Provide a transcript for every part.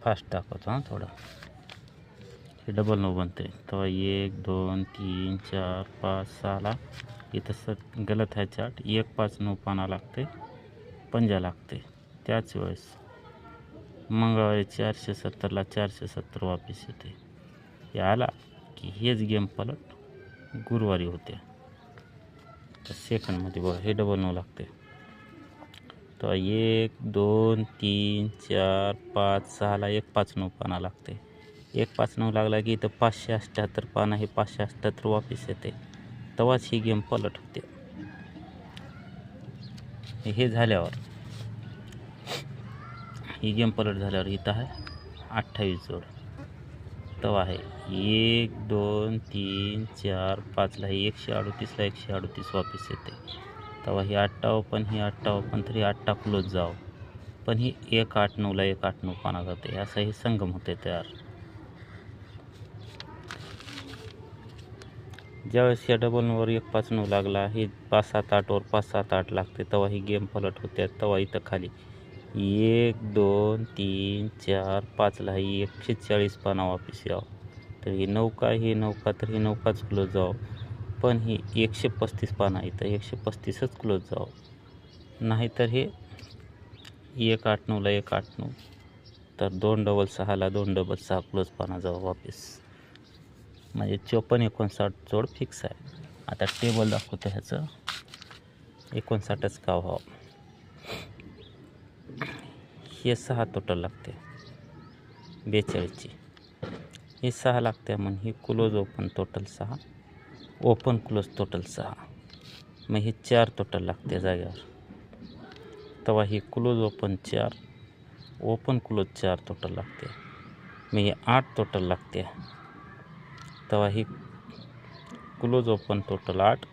Fast दाखवतो हां थोडं. हे डबल 9 बनते. तर 1 2 3 4 5 6ला इथं गलत आहे चार्ट. 1 5 9 पाना लागते, पंजा लागते. त्याच वेळेस मंगळवारी 470ला 470 वापिस येते. हे आला की हेच गेम पलट गुरुवारी होते. तर सेकंडमध्ये बघा हे डबल 9 लागते. तर 1 2 3 4 5 6ला 1 5 9 पाना लागते. 1 5 9 लागला की इथं 578 पाना हे 578 वापिस येते. तेव्हाच ही गेम पलट होते. हे झाल्यावर ही गेम पलट झाल्यावर इथं आहे 28 जोड. तेव्हा आहे 1 2 3 4 5ला हे 138ला 138 वापिस येते. तेव्हा ही 58 ही 58 तरी 8 क्लोज जावं. पण ही 1 8 9ला 1 8 9 पाना जाते. असं हे संगम होते तयार. ज्यावेळेस या डबल 9वर 1 5 9 लागला, हे 5 7 8वर 5 7 8 लागते. तेव्हा ही गेम पलट होते. तेव्हा इथं खाली 1 2 3 4 5ला ही 140 पाना वापिस यावं. तर ही नौका तर ही नौकाच क्लोज जावं. पण ही 135 पाना इथं 135च क्लोज जावं. नाहीतर हे 1 8 9ला 1 8 9 तर 2 डबल 6ला 2 डबल 6 क्लोज पाना जावं वापिस. म्हणजे 54 59 जोड फिक्स आहे. आता टेबल दाखवतो ह्याचं. 59च का व्हावं. हे 6 टोटल लागते 42ची. हे 6 लागते मग ही close open total 6, open close total 6. मग हे 4 टोटल लागते जागेवर. तेव्हा ही close open 4, open close 4 total लागते. मग हे 8 टोटल लागते. तेव्हा ही close open total 8,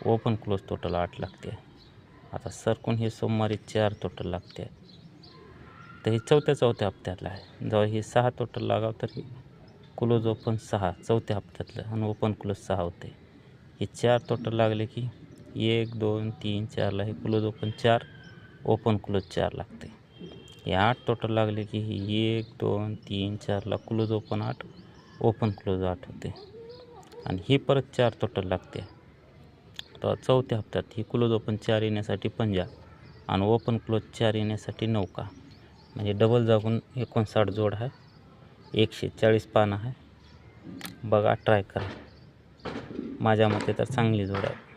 open close total 8 लागते. आता सरकून हे सोमवारी 4 टोटल लागते. तर हे चौथ्या हप्त्यातलं आहे. जेव्हा हे 6 टोटल लागावं तर हे क्लोज ओपन 6 चौथ्या हप्त्यातलं आणि ओपन क्लोज 6 होते. हे 4 टोटल लागले की 1 2 3 4ला हे क्लोज ओपन 4, ओपन क्लोज 4 लागते. हे 8 टोटल लागले की 1 2 3 4ला क्लोज ओपन 8, ओपन क्लोज 8 होते. आणि ही परत 4 टोटल लागते. तर चौथ्या हप्त्यात ही क्लोज ओपन 4 येण्यासाठी पंजा आणि ओपन क्लोज 4 येण्यासाठी नौका. म्हणजे डबल जागून 59 जोड आहे. 140 पानं आहे. बघा ट्राय करा. माझ्या मते तर चांगली जोड आहे.